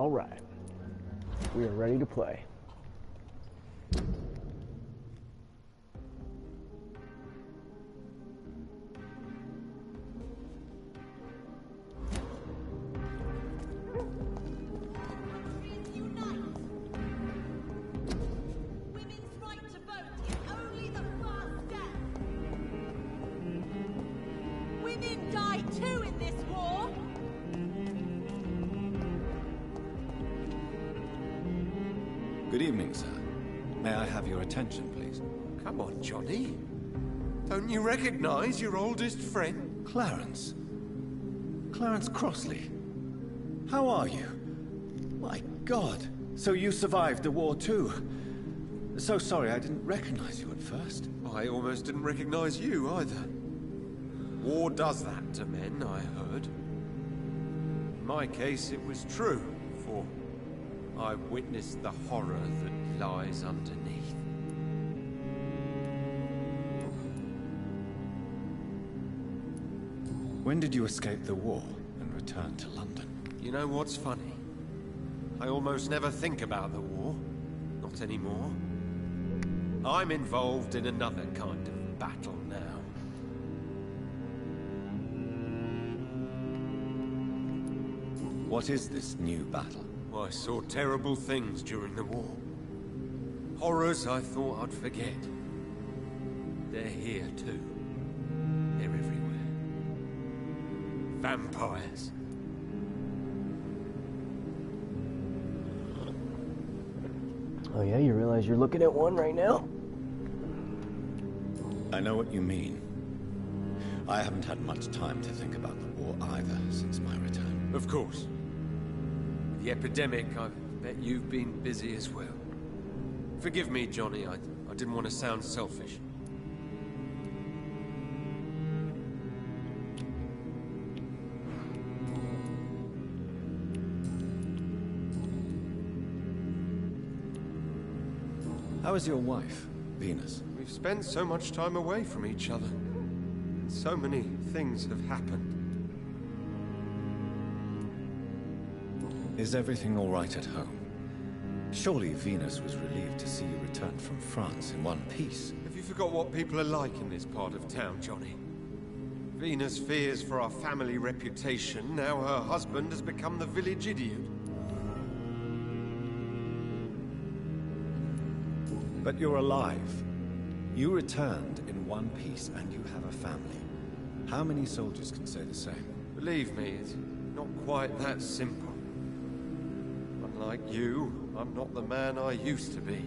Alright. We are ready to play. Good evening, sir. May I have your attention, please? Come on, Johnny. Don't you recognize your oldest friend? Clarence. Clarence Crossley. How are you? My God. So you survived the war too. So sorry I didn't recognize you at first. I almost didn't recognize you either. War does that to men, I heard. In my case, it was true, for I witnessed the horror that lies underneath. When did you escape the war and return to London? You know what's funny? I almost never think about the war. Not anymore. I'm involved in another kind of battle now. What is this new battle? I saw terrible things during the war. Horrors I thought I'd forget. They're here too. They're everywhere. Vampires. Oh yeah, you realize you're looking at one right now? I know what you mean. I haven't had much time to think about the war either since my return. Of course. With the epidemic, I bet you've been busy as well. Forgive me, Johnny, I didn't want to sound selfish. How is your wife, Venus? We've spent so much time away from each other. So many things have happened. Is everything all right at home? Surely Venus was relieved to see you return from France in one piece. Have you forgot what people are like in this part of town, Johnny? Venus fears for our family reputation. Now her husband has become the village idiot. But you're alive. You returned in one piece and you have a family. How many soldiers can say the same? Believe me, it's not quite that simple. Unlike you, I'm not the man I used to be.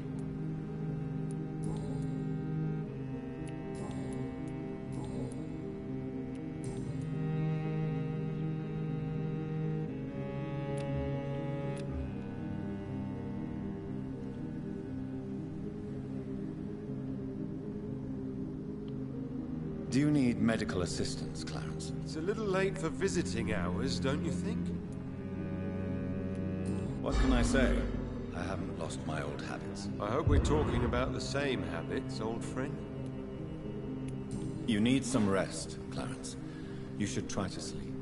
Do you need medical assistance, Clarence? It's a little late for visiting hours, don't you think? What can I say? I haven't lost my old habits. I hope we're talking about the same habits, old friend. You need some rest, Clarence. You should try to sleep.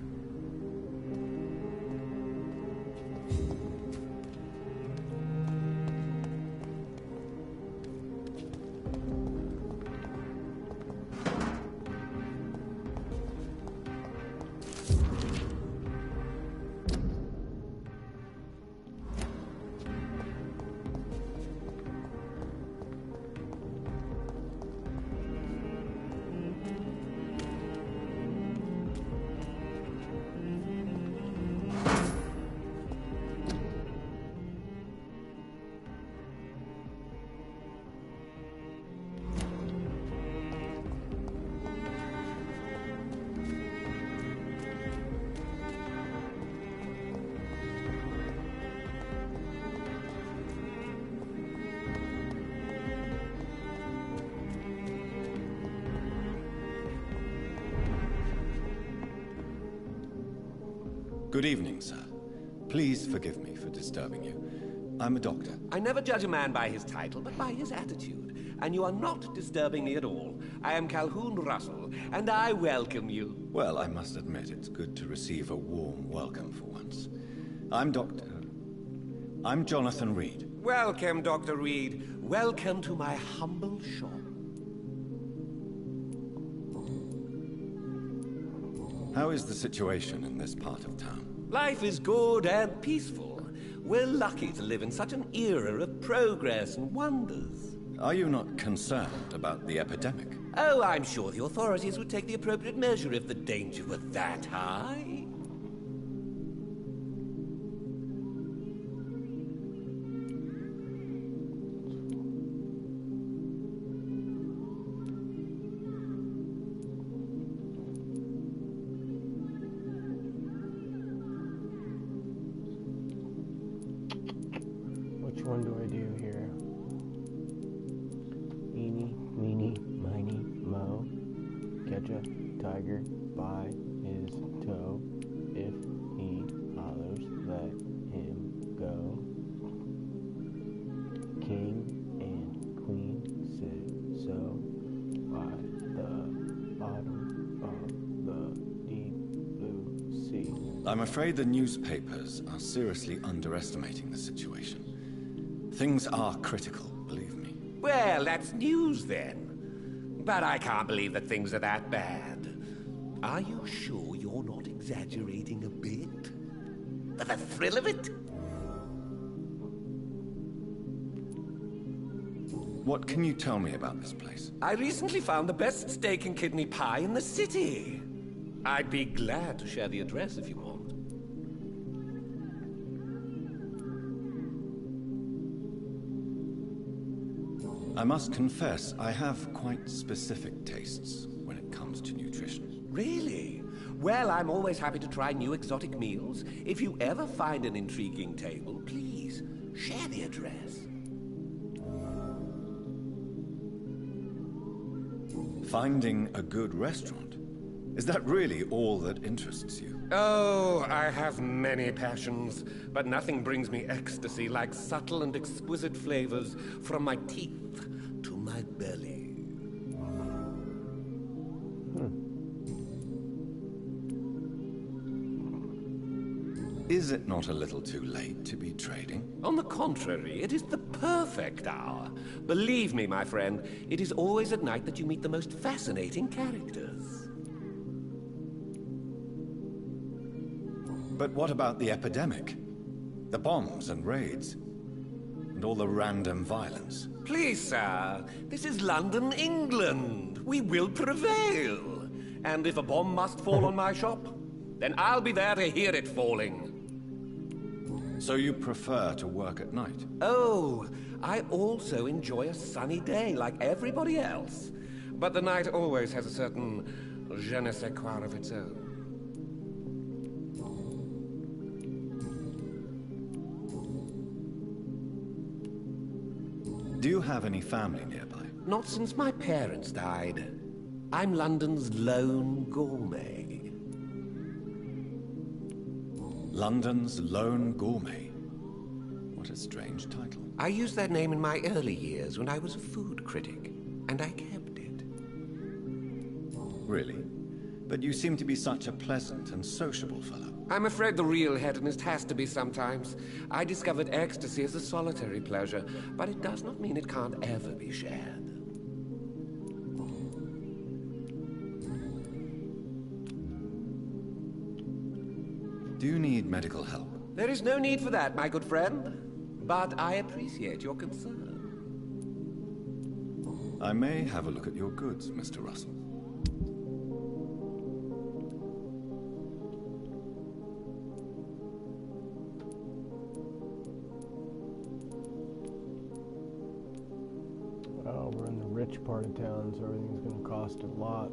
Good evening, sir. Please forgive me for disturbing you. I'm a doctor. I never judge a man by his title, but by his attitude. And you are not disturbing me at all. I am Calhoun Russell, and I welcome you. Well, I must admit it's good to receive a warm welcome for once. I'm Dr. I'm Jonathan Reed. Welcome, Dr. Reed. Welcome to my humble shop. How is the situation in this part of town? Life is good and peaceful. We're lucky to live in such an era of progress and wonders. Are you not concerned about the epidemic? Oh, I'm sure the authorities would take the appropriate measure if the danger were that high. Which one do I do here? Eeny, meeny, miny, mo. Catch a tiger by his toe. If he hollers, let him go. King and queen sit so by the bottom of the deep blue sea. I'm afraid the newspapers are seriously underestimating the situation. Things are critical, believe me. Well, that's news then. But I can't believe that things are that bad. Are you sure you're not exaggerating a bit? For the thrill of it? What can you tell me about this place? I recently found the best steak and kidney pie in the city. I'd be glad to share the address if you want. I must confess, I have quite specific tastes when it comes to nutrition. Really? Well, I'm always happy to try new exotic meals. If you ever find an intriguing table, please share the address. Finding a good restaurant? Is that really all that interests you? Oh, I have many passions, but nothing brings me ecstasy like subtle and exquisite flavors from my teeth to my belly. Is it not a little too late to be trading? On the contrary, it is the perfect hour. Believe me, my friend, it is always at night that you meet the most fascinating characters. But what about the epidemic? The bombs and raids? And all the random violence? Please, sir, this is London, England. We will prevail. And if a bomb must fall on my shop, then I'll be there to hear it falling. So you prefer to work at night? Oh, I also enjoy a sunny day like everybody else. But the night always has a certain je ne sais quoi of its own. Do you have any family nearby? Not since my parents died. I'm London's lone gourmet. London's Lone Gourmet. What a strange title. I used that name in my early years when I was a food critic, and I kept it. Really? But you seem to be such a pleasant and sociable fellow. I'm afraid the real hedonist has to be sometimes. I discovered ecstasy as a solitary pleasure, but it does not mean it can't ever be shared. Do you need medical help? There is no need for that, my good friend. But I appreciate your concern. I may have a look at your goods, Mr. Russell. Oh, we're in the rich part of town, so everything's going to cost a lot.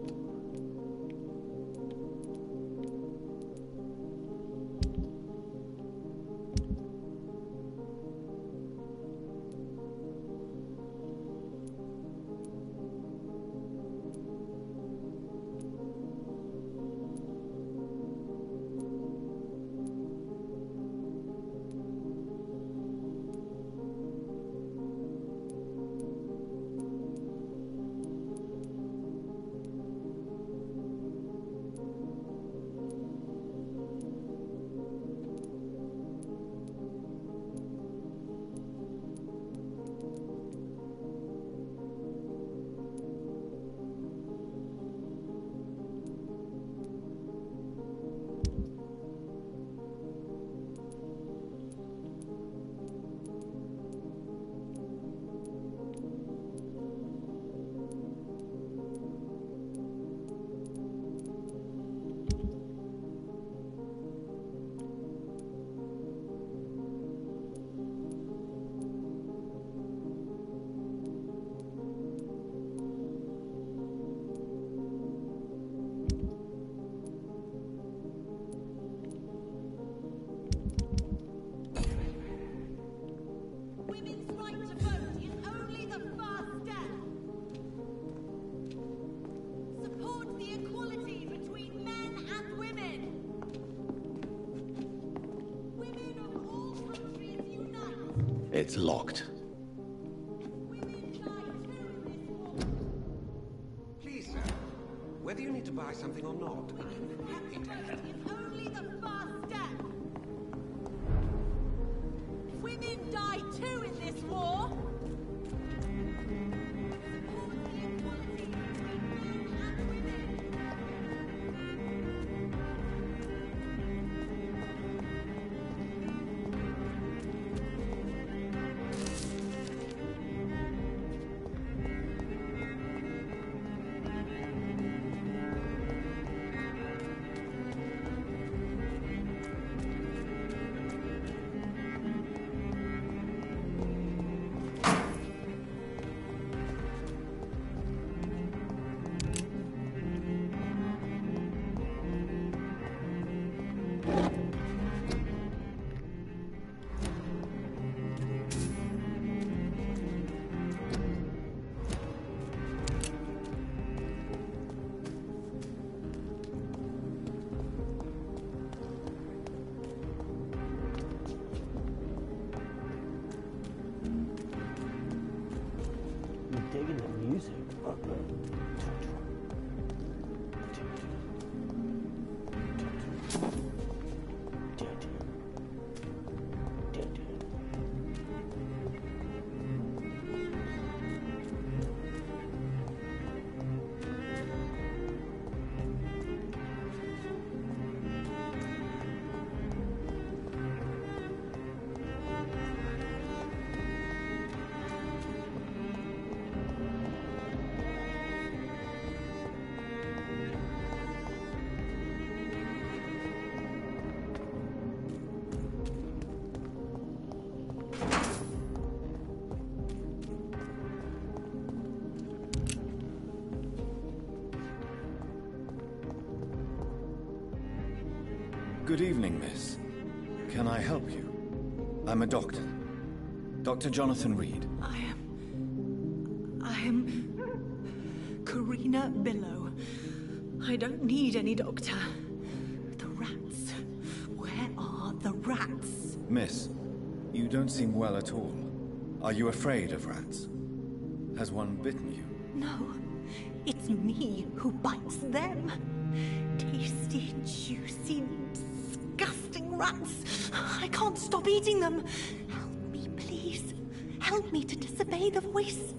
Women's right to vote is only the first step. Support the equality between men and women. Women of all countries unite. It's locked. Women die too in this war. Please, sir, whether you need to buy something or not, I'm happy to help. Is only the first step. Women die too in this war. Support the equality between men and women. You digging the music? Good evening, miss. Can I help you? I'm a doctor. Dr. Jonathan Reed. I am Karina Billow. I don't need any doctor. The rats. Where are the rats? Miss, you don't seem well at all. Are you afraid of rats? Has one bitten you? No, it's me who bites them. Tasty, juicy, disgusting rats. I can't stop eating them. Help me, please. Help me to disobey the voice.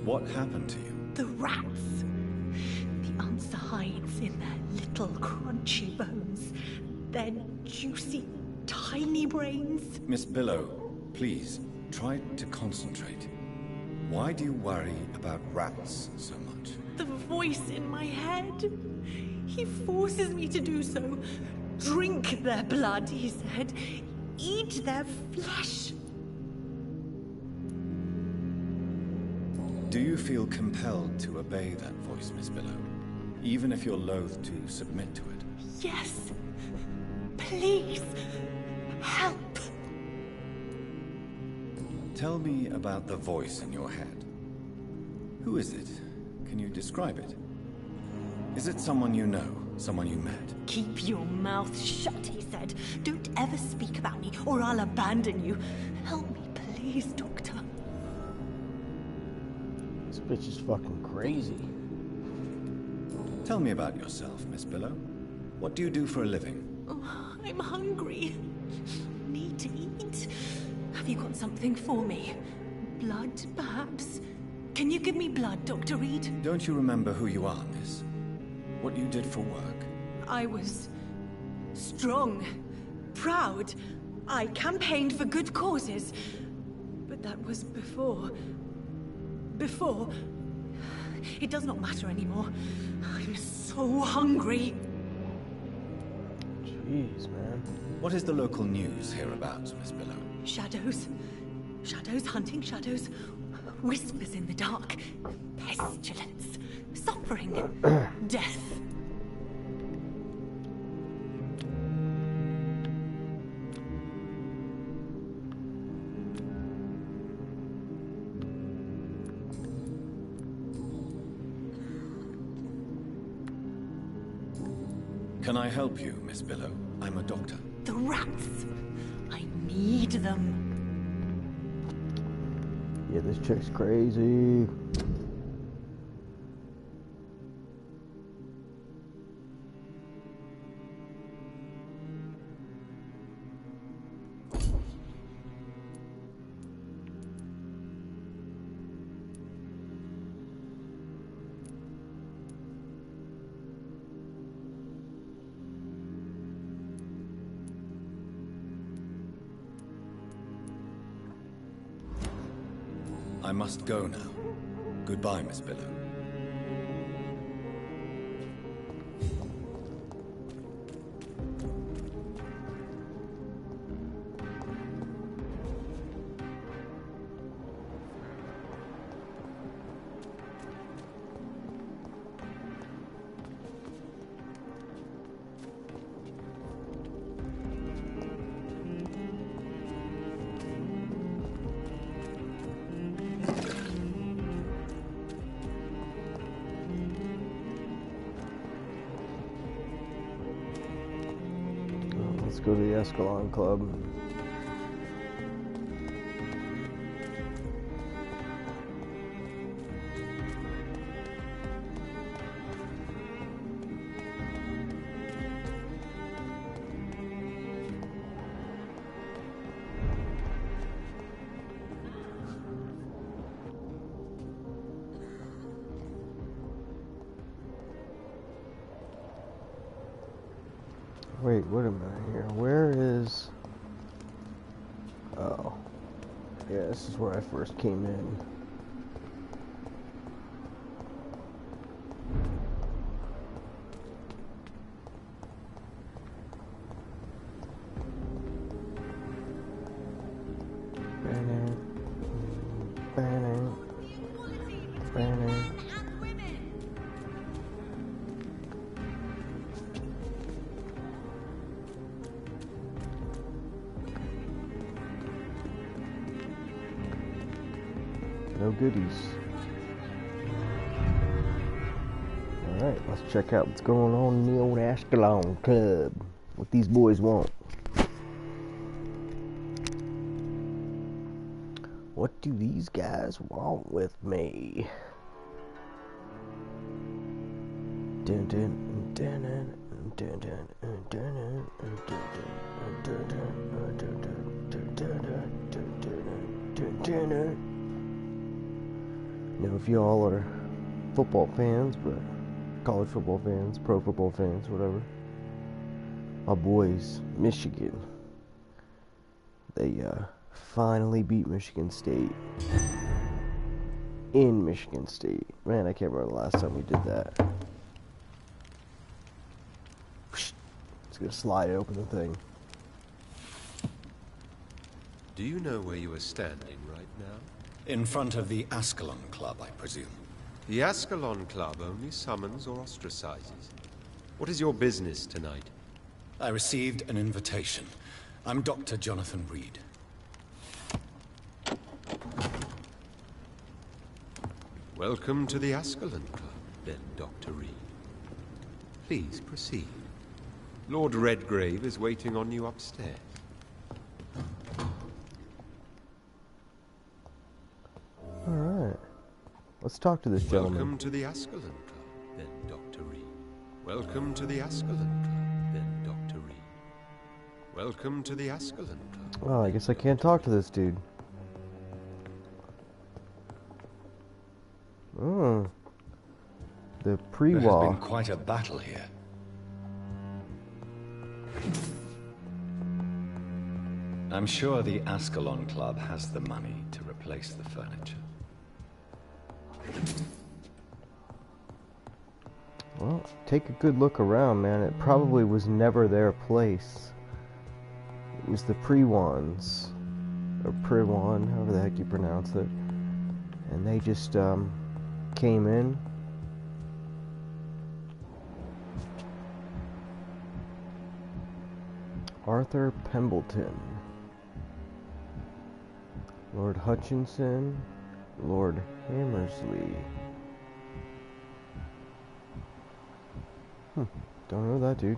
What happened to you? The rats. The answer hides in their little crunchy bones. Their juicy, tiny brains. Miss Billow, please, try to concentrate. Why do you worry about rats so much? The voice in my head. He forces me to do so. Drink their blood, he said. Eat their flesh. Do you feel compelled to obey that voice, Miss Billow? Even if you're loath to submit to it? Yes. Please. Help. Tell me about the voice in your head. Who is it? Can you describe it? Is it someone you know? Someone you met? Keep your mouth shut, he said. Don't ever speak about me, or I'll abandon you. Help me, please, Doctor. This bitch is fucking crazy. Tell me about yourself, Miss Billow. What do you do for a living? Oh, I'm hungry. Need to eat. Have you got something for me? Blood, perhaps? Can you give me blood, Dr. Reed? Don't you remember who you are, miss? What you did for work? I was strong, proud. I campaigned for good causes. But that was before. Before. It does not matter anymore. I'm so hungry. Jeez, man. What is the local news hereabouts, Miss Billow? Shadows. Shadows hunting shadows. Whispers in the dark. Pestilence. Suffering. Death. Can I help you, Miss Billow? I'm a doctor. The rats! I need them. Yeah, this chick's crazy. I must go now. Goodbye, Miss Billow. Let's go to the Escalon Club. Wait, wait a minute here. Where is... Oh. Yeah, this is where I first came in. No goodies. Alright, let's check out what's going on in the old Ascalon Club. What these boys want. What do these guys want with me? Dun dun dun dun dun dun dun dun dun dun. You know, if y'all are football fans, but college football fans, pro football fans, whatever, my boys, Michigan, they finally beat Michigan State in Michigan State. Man, I can't remember the last time we did that. Just gonna slide open the thing. Do you know where you are standing right now? In front of the Ascalon Club, I presume. The Ascalon Club only summons or ostracizes. What is your business tonight? I received an invitation. I'm Dr. Jonathan Reed. Welcome to the Ascalon Club, then, Dr. Reed. Please proceed. Lord Redgrave is waiting on you upstairs. Alright. Let's talk to this gentleman. Welcome to the Ascalon Club, then, Dr. Reed. Welcome to the Ascalon Club, then, Dr. Reed. Welcome to the Ascalon Club. Oh, I guess I can't talk to this dude. Oh. The pre-war. There has been quite a battle here. I'm sure the Ascalon Club has the money to replace the furniture. Well, take a good look around, man. It probably was never their place. It was the Prewans, or Prewan, however the heck you pronounce it. And they just came in. Arthur Pembleton, Lord Hutchinson, Lord Hammersley. Don't know that dude.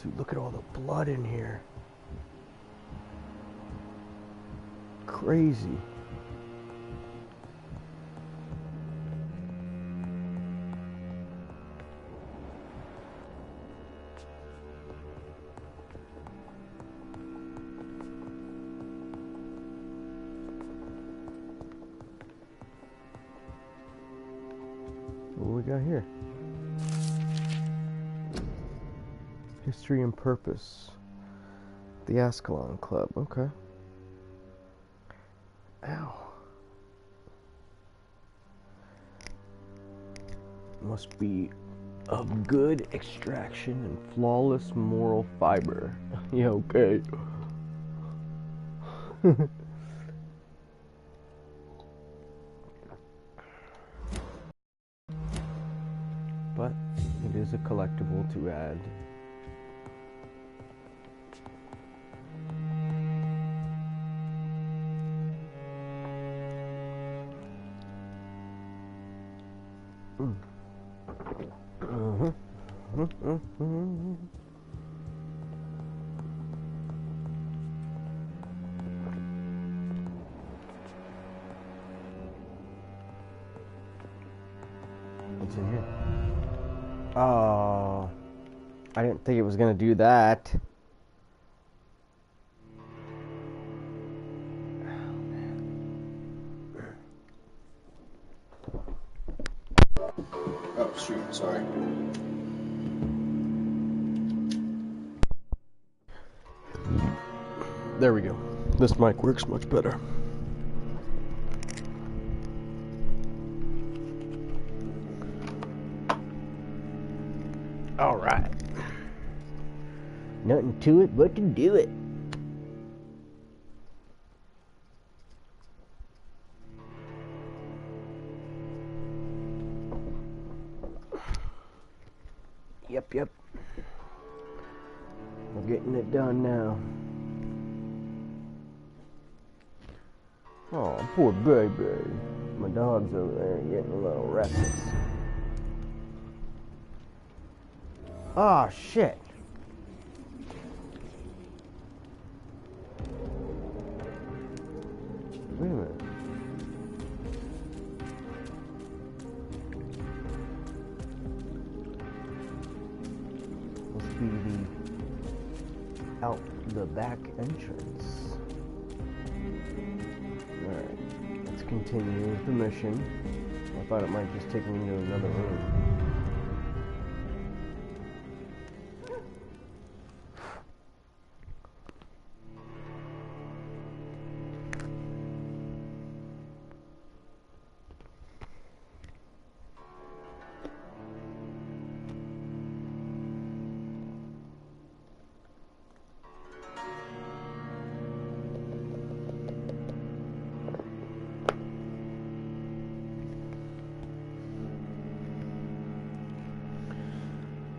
Dude, look at all the blood in here. Crazy. What do we got here? History and Purpose. The Ascalon Club. Okay. Ow. Must be of good extraction and flawless moral fiber. Yeah, okay. But it is a collectible to add. What's in here? Oh, I didn't think it was gonna do that. Oh, shoot, sorry. There we go. This mic works much better. All right. Nothing to it but to do it. Yep. We're getting it done now. Oh, poor baby. My dog's over there getting a little restless. Oh, shit. Wait a minute. Must be the back entrance. Alright, let's continue with the mission. I thought it might just take me to another room.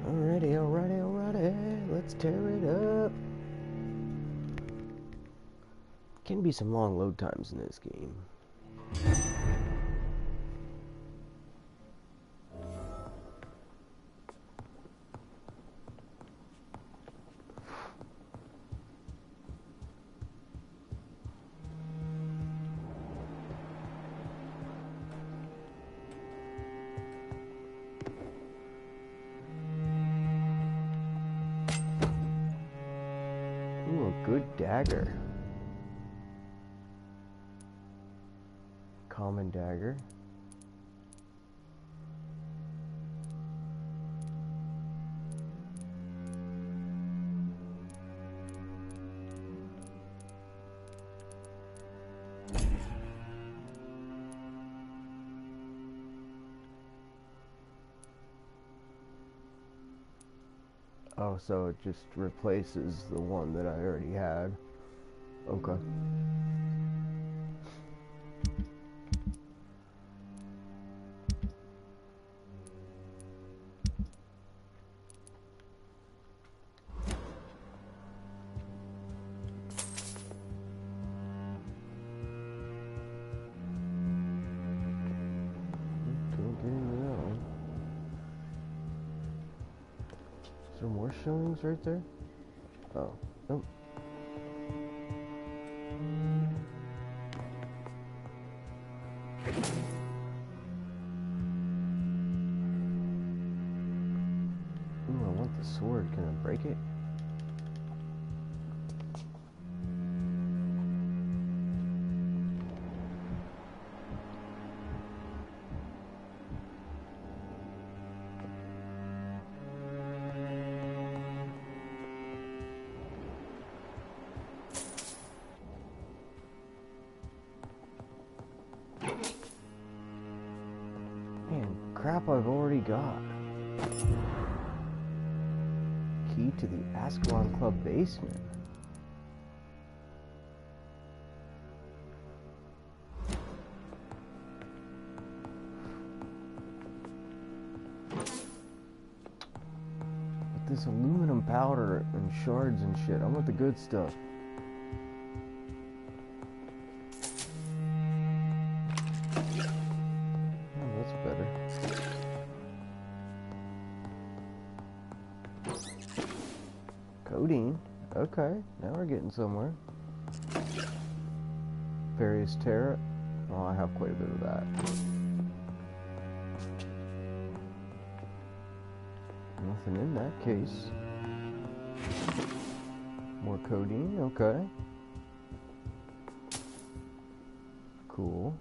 Alrighty, let's tear it up. Can be some long load times in this game. Ooh, a good dagger. Common dagger. Oh, so it just replaces the one that I already had. Okay. there more shillings right there? Oh, nope. Ooh, I want the sword. Can I break it? Crap, I've already got. Key to the Ascalon Club basement. With this aluminum powder and shards and shit, I want the good stuff. Codeine. Okay, now we're getting somewhere. Various tarot. Oh, I have quite a bit of that. Nothing in that case. More codeine. Okay. Cool.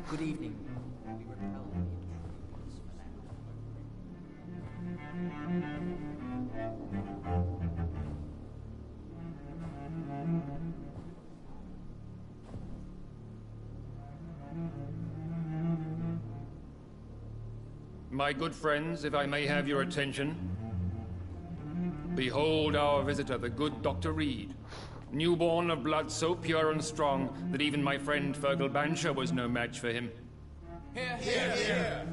Good evening. We repel the My good friends, if I may have your attention. Behold our visitor, the good Dr. Reed. Newborn of blood so pure and strong that even my friend Fergal Bancher was no match for him. Here, here, here!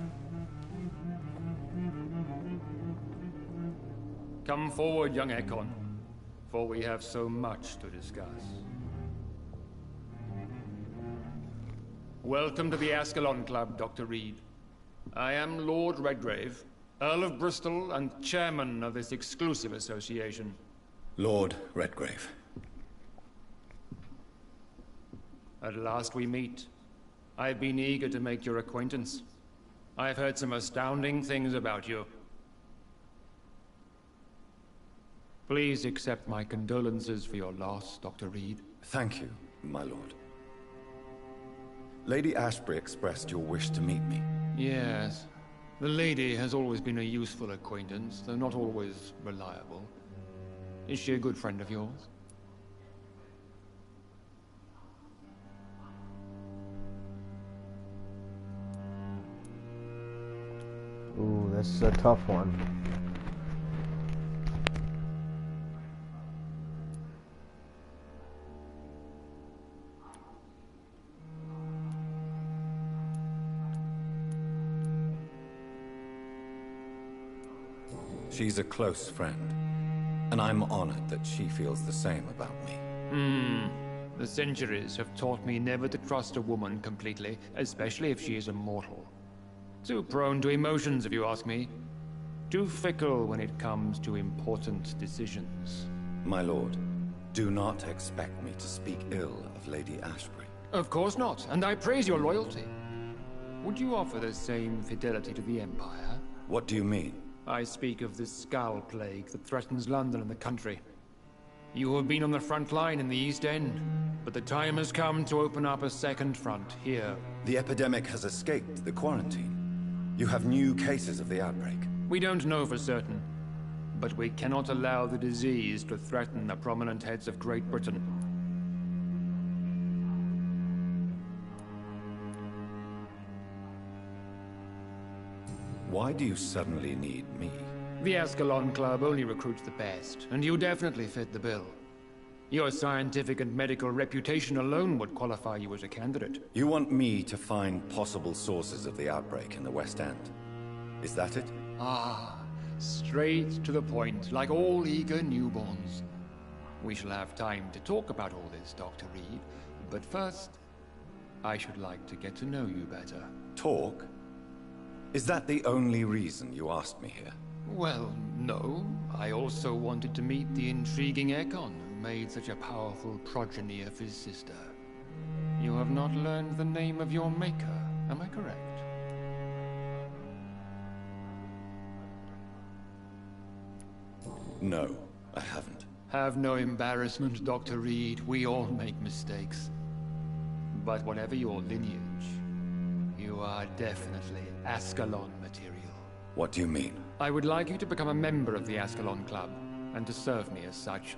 Come forward, young Ekon, for we have so much to discuss. Welcome to the Ascalon Club, Dr. Reed. I am Lord Redgrave, Earl of Bristol and chairman of this exclusive association. Lord Redgrave. At last we meet. I've been eager to make your acquaintance. I've heard some astounding things about you. Please accept my condolences for your loss, Dr. Reed. Thank you, my lord. Lady Ashbury expressed your wish to meet me. Yes. The lady has always been a useful acquaintance, though not always reliable. Is she a good friend of yours? Ooh, that's a tough one. She's a close friend, and I'm honored that she feels the same about me. The centuries have taught me never to trust a woman completely, especially if she is a mortal. Too prone to emotions, if you ask me. Too fickle when it comes to important decisions. My lord, do not expect me to speak ill of Lady Ashbury. Of course not, and I praise your loyalty. Would you offer the same fidelity to the Empire? What do you mean? I speak of the Skull Plague that threatens London and the country. You have been on the front line in the East End, but the time has come to open up a second front here. The epidemic has escaped the quarantine. You have new cases of the outbreak. We don't know for certain, but we cannot allow the disease to threaten the prominent heads of Great Britain. Why do you suddenly need me? The Ascalon Club only recruits the best, and you definitely fit the bill. Your scientific and medical reputation alone would qualify you as a candidate. You want me to find possible sources of the outbreak in the West End? Is that it? Ah, straight to the point, like all eager newborns. We shall have time to talk about all this, Dr. Reed, but first, I should like to get to know you better. Talk? Is that the only reason you asked me here? Well, no. I also wanted to meet the intriguing Ekon who made such a powerful progeny of his sister. You have not learned the name of your maker, am I correct? No, I haven't. Have no embarrassment, Dr. Reed. We all make mistakes. But whatever your lineage, you are definitely Ascalon material. What do you mean? I would like you to become a member of the Ascalon Club, and to serve me as such.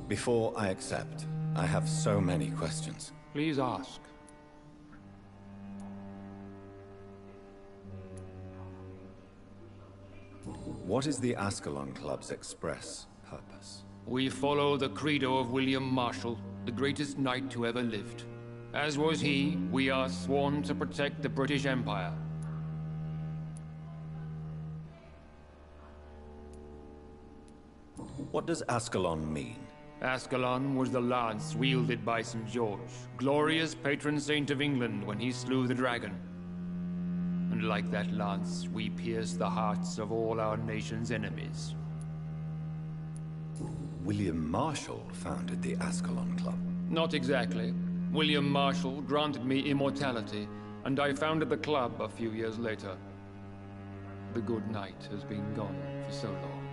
Before I accept, I have so many questions. Please ask. What is the Ascalon Club's express purpose? We follow the credo of William Marshall, the greatest knight who ever lived. As was he, we are sworn to protect the British Empire. What does Ascalon mean? Ascalon was the lance wielded by St. George, glorious patron saint of England when he slew the dragon. And like that lance, we pierce the hearts of all our nation's enemies. William Marshall founded the Ascalon Club. Not exactly. William Marshall granted me immortality, and I founded the club a few years later. The good knight has been gone for so long.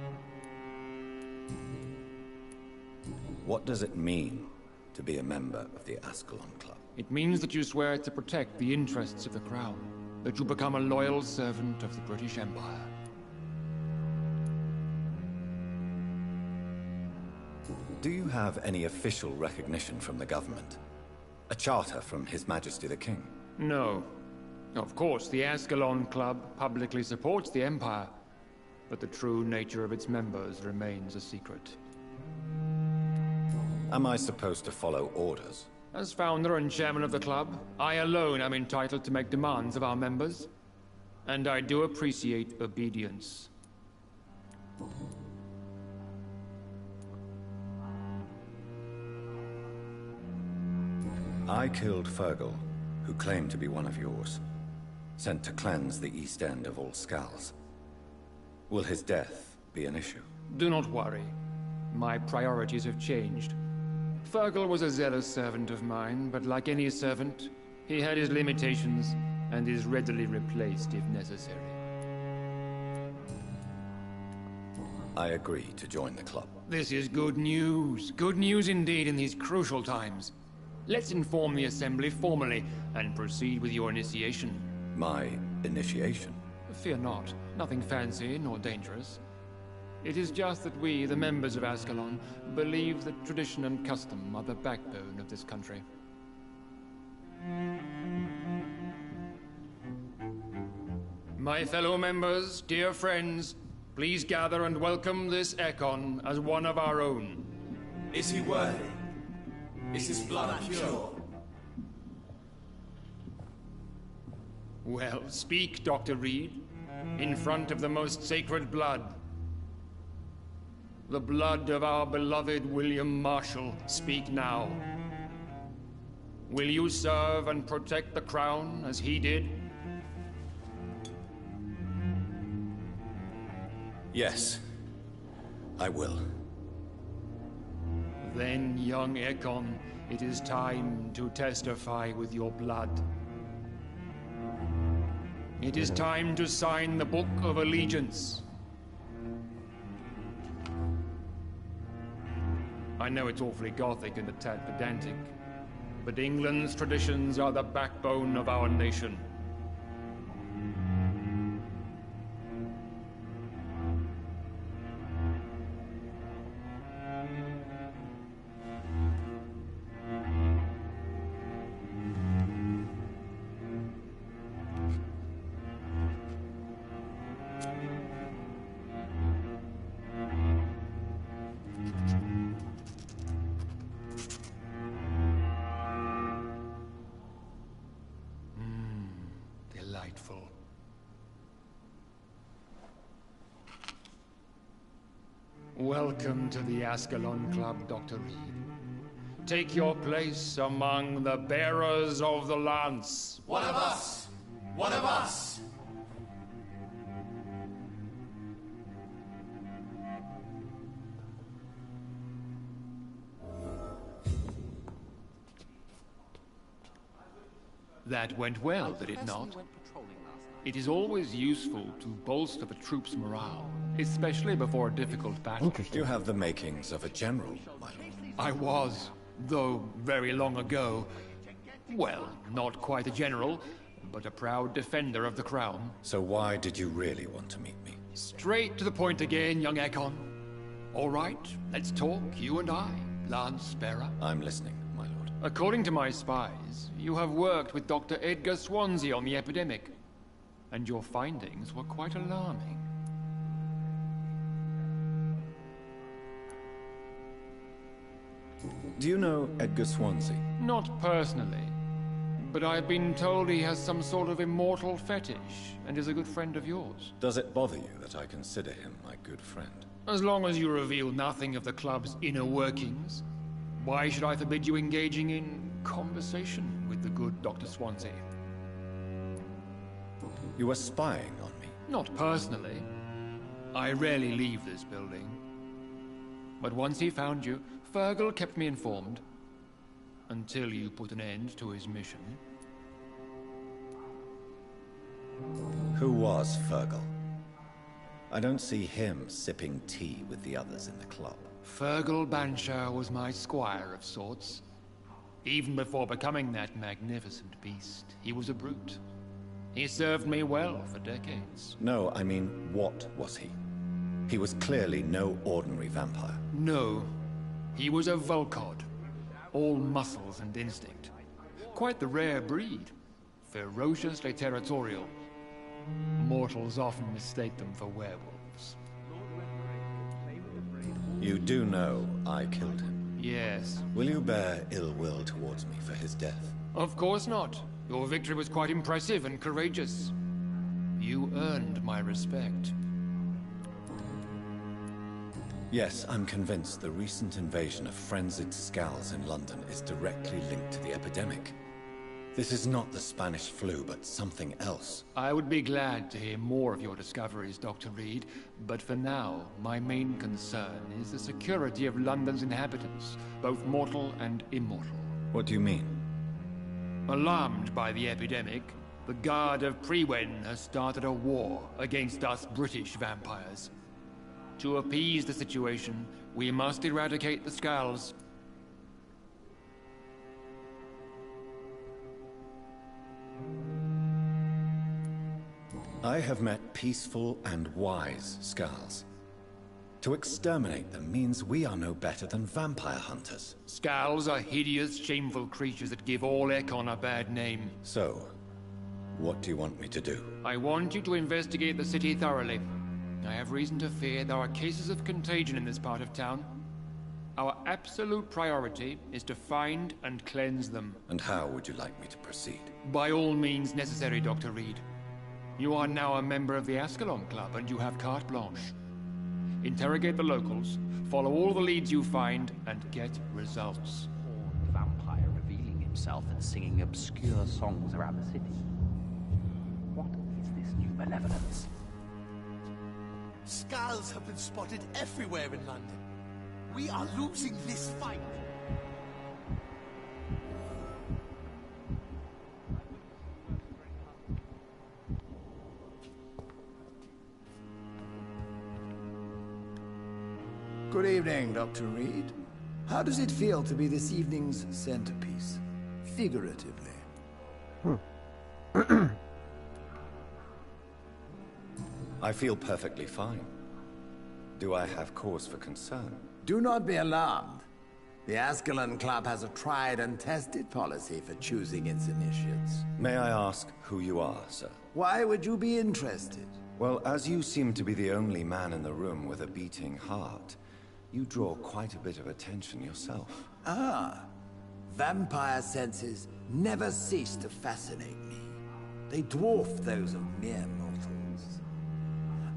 What does it mean to be a member of the Ascalon Club? It means that you swear to protect the interests of the crown, that you become a loyal servant of the British Empire. Do you have any official recognition from the government? A charter from His Majesty the King? No. Of course, the Ascalon Club publicly supports the Empire, but the true nature of its members remains a secret. Am I supposed to follow orders? As founder and chairman of the club, I alone am entitled to make demands of our members, and I do appreciate obedience. I killed Fergal, who claimed to be one of yours, sent to cleanse the East End of all Skulls. Will his death be an issue? Do not worry. My priorities have changed. Fergal was a zealous servant of mine, but like any servant, he had his limitations and is readily replaced if necessary. I agree to join the club. This is good news. Good news indeed in these crucial times. Let's inform the Assembly formally and proceed with your initiation. My initiation? Fear not. Nothing fancy nor dangerous. It is just that we, the members of Ascalon, believe that tradition and custom are the backbone of this country. My fellow members, dear friends, please gather and welcome this Ekon as one of our own. Is he worthy? Is his blood pure? Well, speak, Dr. Reed, in front of the most sacred blood. The blood of our beloved William Marshall, speak now. Will you serve and protect the crown as he did? Yes, I will. Then, young Ekon, it is time to testify with your blood. It is time to sign the Book of Allegiance. I know it's awfully gothic and a tad pedantic, but England's traditions are the backbone of our nation. delightful. Welcome to the Ascalon Club, Dr. Reed. Take your place among the bearers of the lance. One of us! One of us! That went well, did it not? It is always useful to bolster the troops' morale, especially before a difficult battle. You have the makings of a general, my lord. I was, though very long ago. Well, not quite a general, but a proud defender of the crown. So why did you really want to meet me? Straight to the point again, young Ekon. All right, let's talk, you and I, Lance Bearer. I'm listening, my lord. According to my spies, you have worked with Dr. Edgar Swansea on the epidemic, and your findings were quite alarming. Do you know Edgar Swansea? Not personally, but I've been told he has some sort of immortal fetish, and is a good friend of yours. Does it bother you that I consider him my good friend? As long as you reveal nothing of the club's inner workings, why should I forbid you engaging in conversation with the good Dr. Swansea? You were spying on me? Not personally. I rarely leave this building. But once he found you, Fergal kept me informed. Until you put an end to his mission. Who was Fergal? I don't see him sipping tea with the others in the club. Fergal Banshire was my squire of sorts. Even before becoming that magnificent beast, he was a brute. He served me well for decades. No, I mean, what was he? He was clearly no ordinary vampire. No. He was a Volcod. All muscles and instinct. Quite the rare breed. Ferociously territorial. Mortals often mistake them for werewolves. You do know I killed him? Yes. Will you bear ill will towards me for his death? Of course not. Your victory was quite impressive and courageous. You earned my respect. Yes, I'm convinced the recent invasion of frenzied Skulls in London is directly linked to the epidemic. This is not the Spanish flu, but something else. I would be glad to hear more of your discoveries, Dr. Reed, but for now, my main concern is the security of London's inhabitants, both mortal and immortal. What do you mean? Alarmed by the epidemic, the Guard of Prewen has started a war against us British vampires. To appease the situation, we must eradicate the Skulls. I have met peaceful and wise Skulls. To exterminate them means we are no better than vampire hunters. Skulls are hideous, shameful creatures that give all Ekon a bad name. So, what do you want me to do? I want you to investigate the city thoroughly. I have reason to fear there are cases of contagion in this part of town. Our absolute priority is to find and cleanse them. And how would you like me to proceed? By all means necessary, Dr. Reed. You are now a member of the Ascalon Club, and you have carte blanche. Interrogate the locals, follow all the leads you find, and get results. Vampire revealing himself and singing obscure songs around the city. What is this new malevolence? Skulls have been spotted everywhere in London. We are losing this fight. Good evening, Dr. Reed. How does it feel to be this evening's centerpiece? Figuratively. I feel perfectly fine. Do I have cause for concern? Do not be alarmed. The Ascalon Club has a tried and tested policy for choosing its initiates. May I ask who you are, sir? Why would you be interested? Well, as you seem to be the only man in the room with a beating heart, you draw quite a bit of attention yourself. Ah, vampire senses never cease to fascinate me. They dwarf those of mere mortals.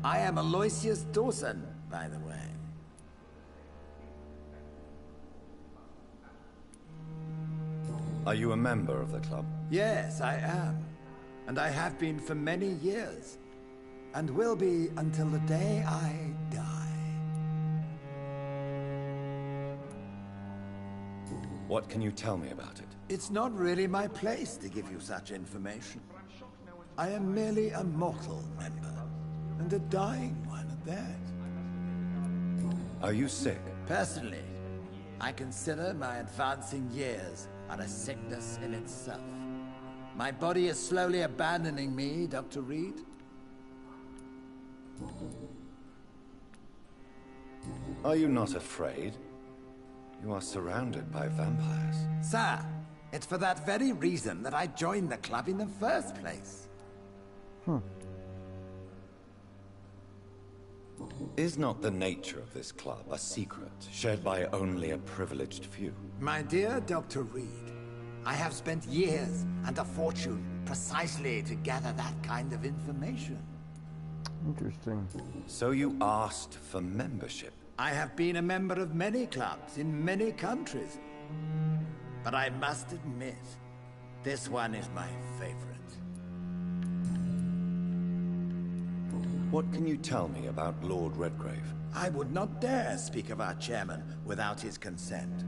I am Aloysius Dawson, by the way. Are you a member of the club? Yes, I am. And I have been for many years. And will be until the day I die. What can you tell me about it? It's not really my place to give you such information. I am merely a mortal member, and a dying one at that. Are you sick? Personally, I consider my advancing years are a sickness in itself. My body is slowly abandoning me, Dr. Reed. Are you not afraid? You are surrounded by vampires. Sir, it's for that very reason that I joined the club in the first place. Is not the nature of this club a secret, shared by only a privileged few? My dear Dr. Reed, I have spent years and a fortune precisely to gather that kind of information. Interesting. So you asked for membership? I have been a member of many clubs in many countries. But I must admit, this one is my favorite. What can you tell me about Lord Redgrave? I would not dare speak of our chairman without his consent.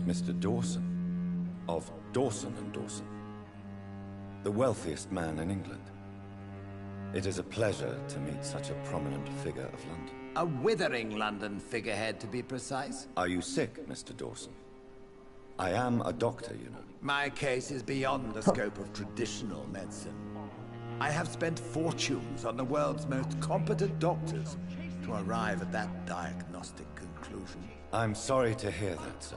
Mr. Dawson, of Dawson and Dawson, the wealthiest man in England. It is a pleasure to meet such a prominent figure of London. A withering London figurehead, to be precise. Are you sick, Mr. Dawson? I am a doctor, you know. My case is beyond the scope of traditional medicine. I have spent fortunes on the world's most competent doctors to arrive at that diagnostic conclusion. I'm sorry to hear that, sir.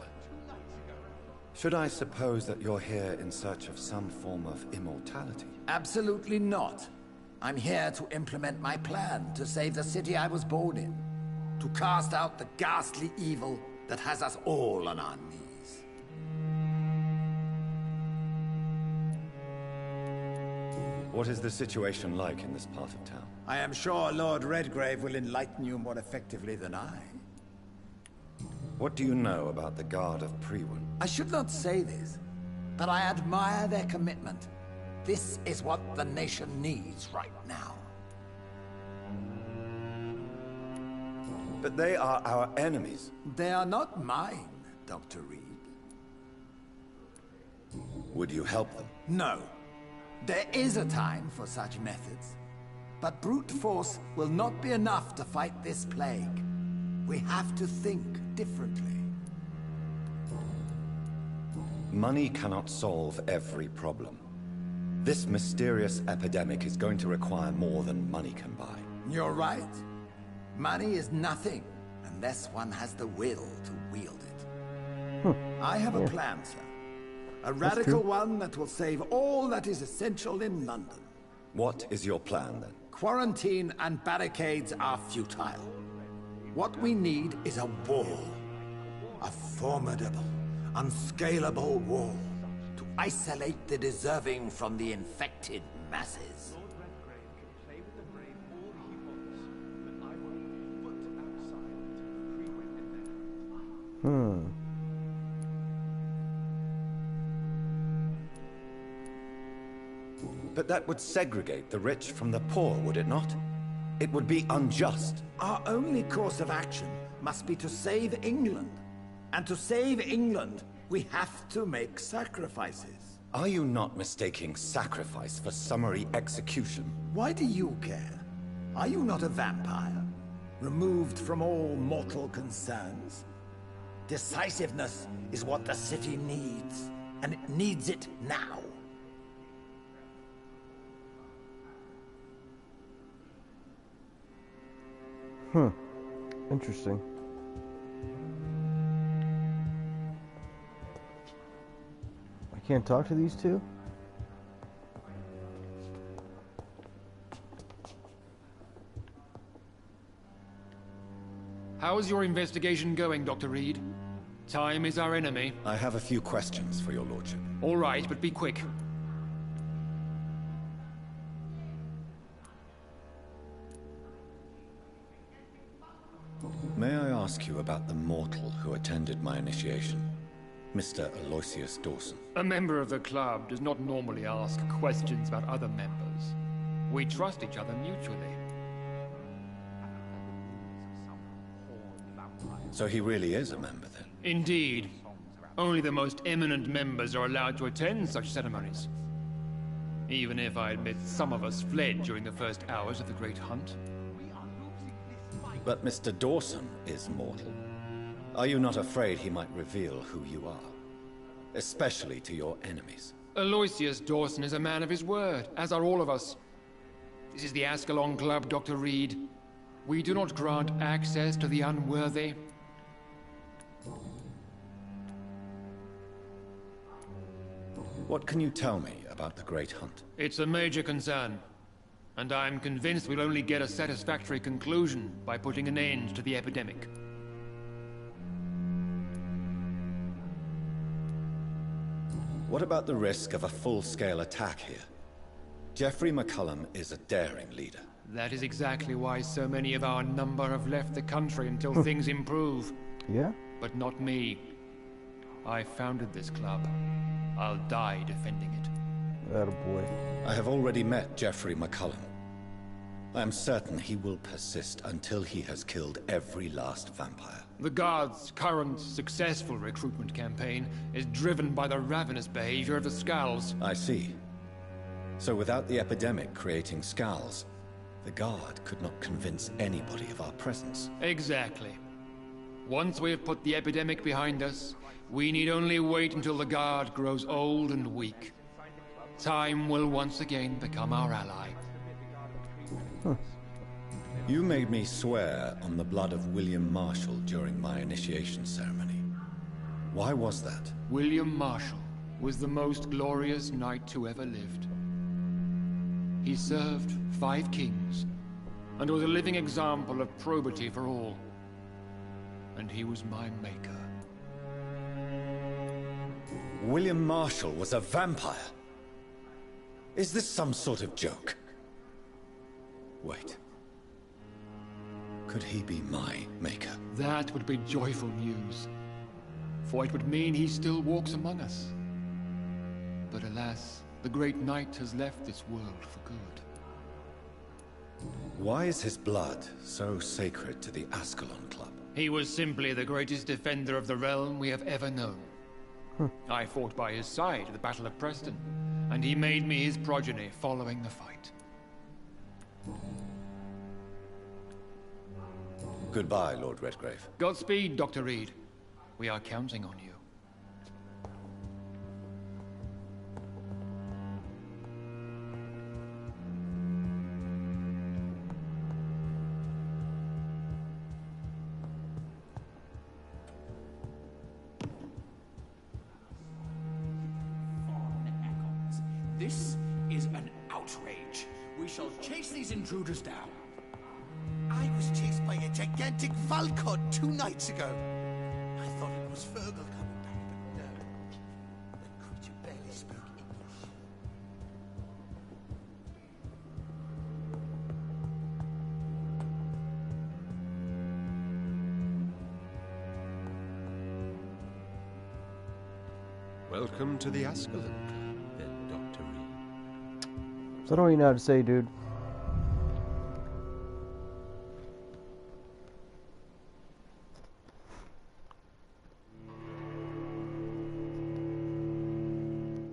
Should I suppose that you're here in search of some form of immortality? Absolutely not. I'm here to implement my plan to save the city I was born in. To cast out the ghastly evil that has us all on our knees. What is the situation like in this part of town? I am sure Lord Redgrave will enlighten you more effectively than I. What do you know about the Guard of Prewin? I should not say this, but I admire their commitment. This is what the nation needs right now. But they are our enemies. They are not mine, Dr. Reed. Would you help them? No. There is a time for such methods. But brute force will not be enough to fight this plague. We have to think differently. Money cannot solve every problem. This mysterious epidemic is going to require more than money can buy. You're right. Money is nothing unless one has the will to wield it. I have a plan, sir. A radical one that will save all that is essential in London. What is your plan, then? Quarantine and barricades are futile. What we need is a wall. A formidable, unscalable wall. To isolate the deserving from the infected masses. But that would segregate the rich from the poor, would it not? It would be unjust. Our only course of action must be to save England. And to save England, we have to make sacrifices. Are you not mistaking sacrifice for summary execution? Why do you care? Are you not a vampire? Removed from all mortal concerns? Decisiveness is what the city needs, and it needs it now. Interesting. I can't talk to these two? How's your investigation going, Dr. Reed? Time is our enemy. I have a few questions for your lordship. All right, but be quick. ask you about the mortal who attended my initiation? Mr. Aloysius Dawson. A member of the club does not normally ask questions about other members. We trust each other mutually. So he really is a member, then? Indeed. Only the most eminent members are allowed to attend such ceremonies. Even if I admit some of us fled during the first hours of the Great Hunt. But Mr. Dawson is mortal. Are you not afraid he might reveal who you are? Especially to your enemies. Aloysius Dawson is a man of his word, as are all of us. This is the Ascalon Club, Dr. Reed. We do not grant access to the unworthy. What can you tell me about the Great Hunt? It's a major concern, and I'm convinced we'll only get a satisfactory conclusion by putting an end to the epidemic. What about the risk of a full-scale attack here? Jeffrey McCullum is a daring leader. That is exactly why so many of our number have left the country until things improve. Yeah? But not me. I founded this club. I'll die defending it. Attaboy. I have already met Jeffrey McCullum. I am certain he will persist until he has killed every last vampire. The Guard's current successful recruitment campaign is driven by the ravenous behavior of the Skulls. I see. So without the epidemic creating Skulls, the Guard could not convince anybody of our presence. Exactly. Once we have put the epidemic behind us, we need only wait until the Guard grows old and weak. Time will once again become our ally. You made me swear on the blood of William Marshall during my initiation ceremony. Why was that? William Marshall was the most glorious knight who ever lived. He served 5 kings, and was a living example of probity for all. And he was my maker. William Marshall was a vampire? Is this some sort of joke? Wait. Could he be my maker? That would be joyful news, for it would mean he still walks among us. But alas, the great knight has left this world for good. Why is his blood so sacred to the Ascalon Club? He was simply the greatest defender of the realm we have ever known. I fought by his side at the Battle of Preston, and he made me his progeny following the fight. Goodbye, Lord Redgrave. Godspeed, Dr. Reed. We are counting on you. This is an outrage. We shall chase these intruders down. I was chased by a gigantic Valcod 2 nights ago. I thought it was Fergal coming back, but no. That creature barely spoke English. Welcome to the Ascalon Club, then, Dr. Reed. Is that all you know how to say, dude?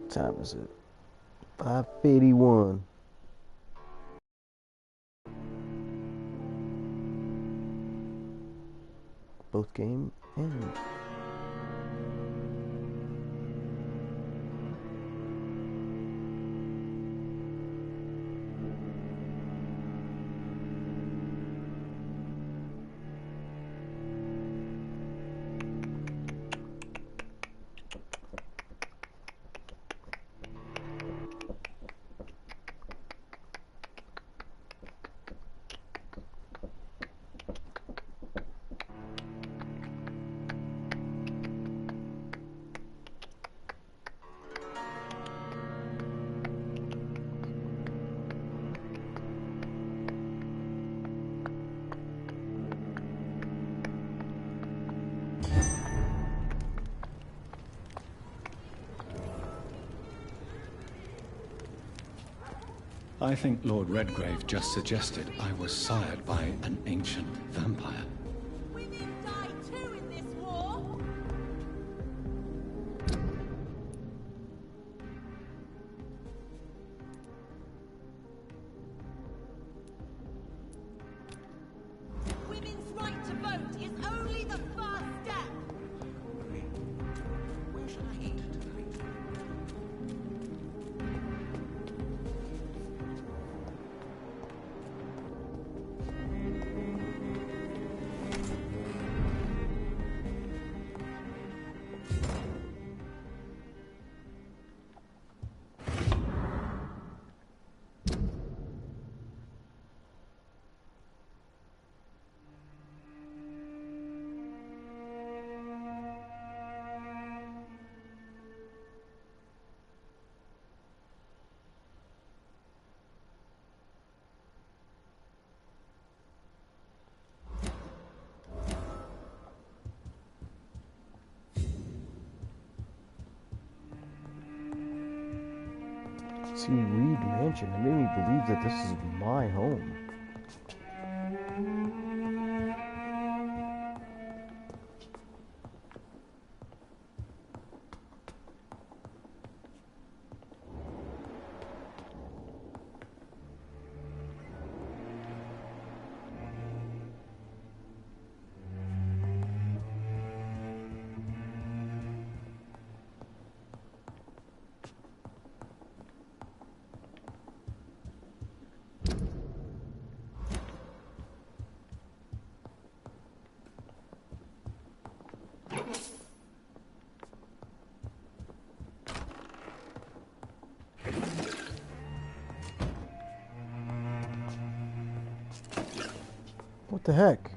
What time is it? 5:81. Both game end. I think Lord Redgrave just suggested I was sired by an ancient vampire. Women die too in this war. Women's right to vote is only the first step. Where shall I eat tonight? See, Reed Mansion. It made me believe that this is my home. What the heck?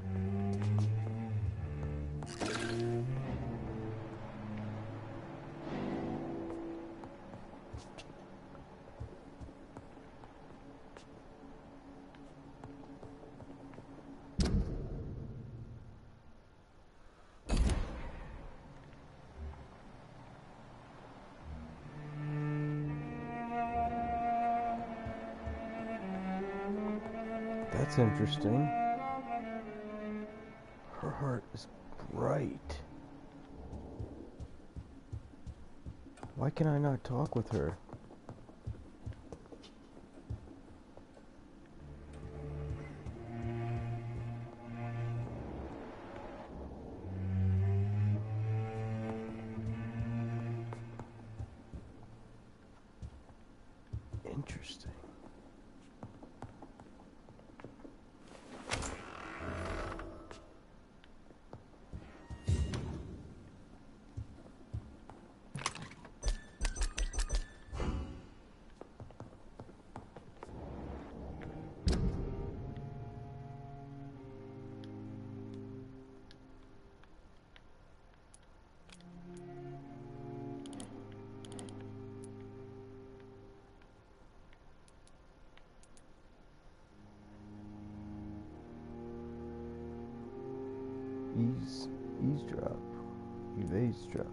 That's interesting. Her heart is bright. Why can I not talk with her? Interesting. Eavesdrop. Eavesdrop.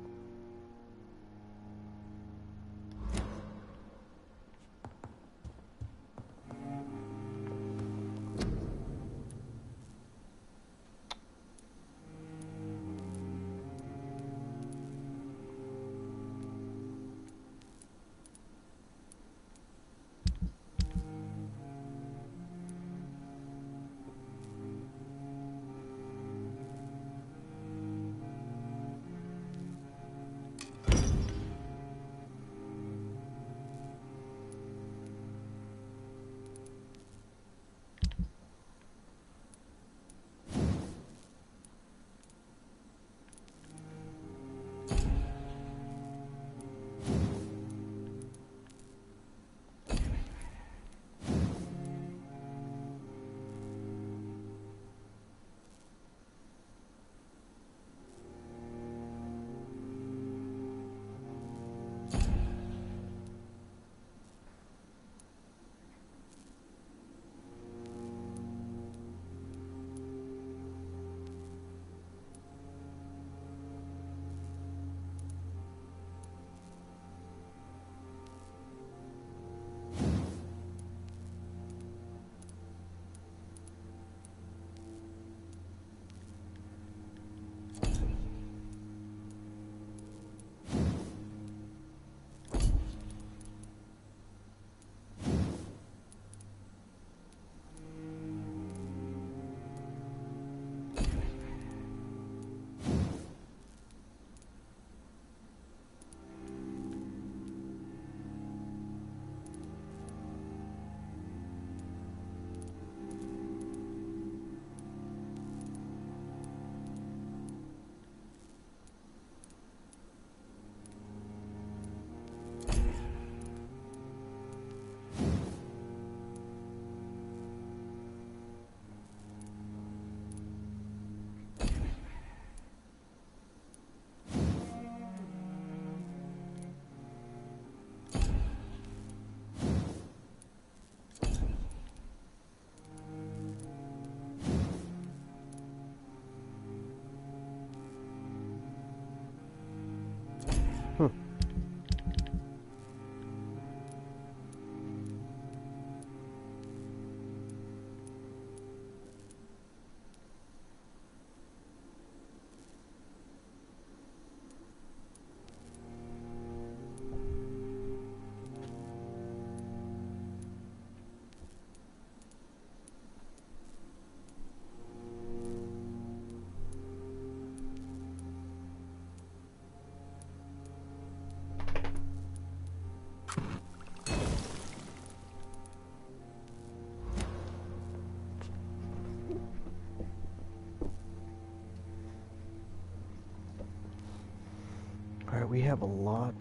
we have a lot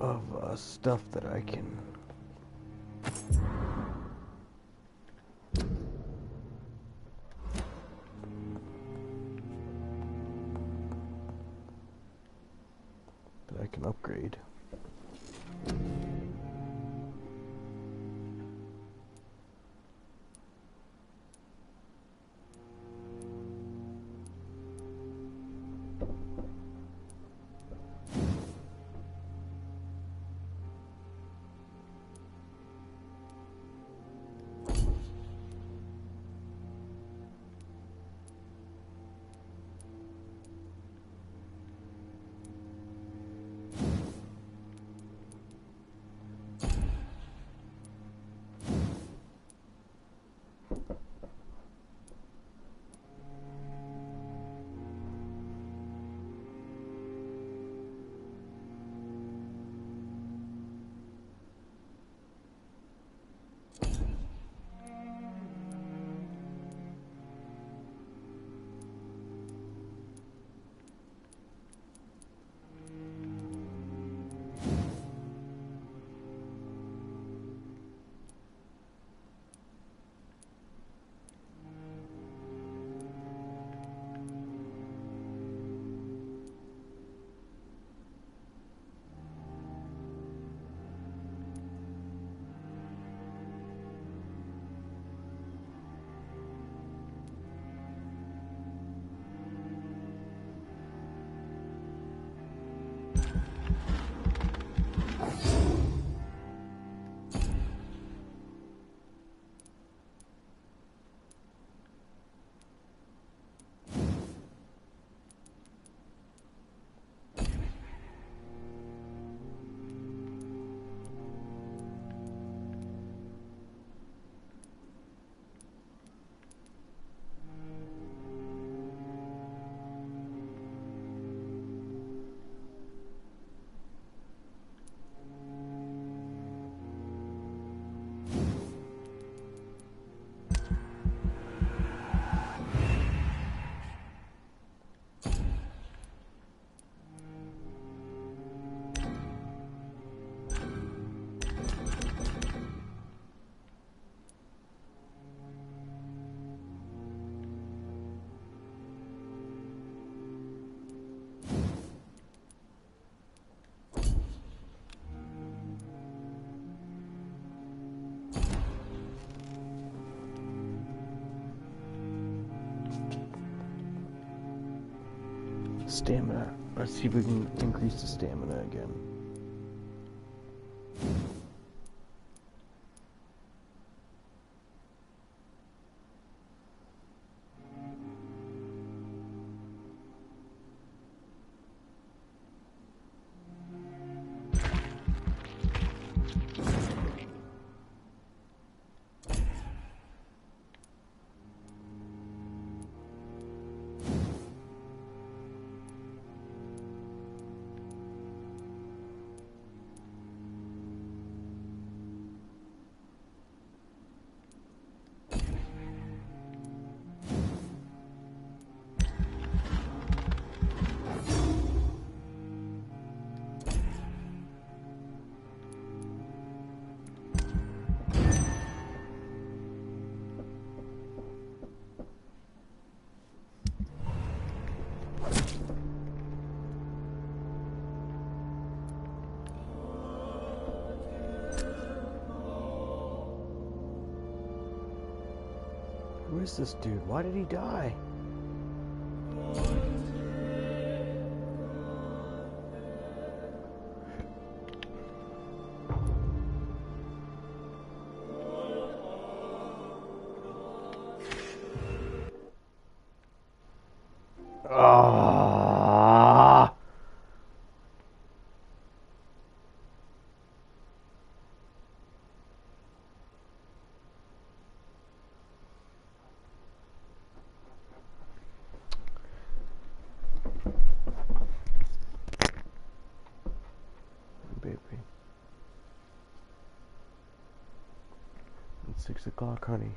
of stuff that I can... upgrade. Stamina. Let's see if we can increase the stamina again. Who is this dude? Why did he die? Ah! Baby. It's 6 o'clock, honey.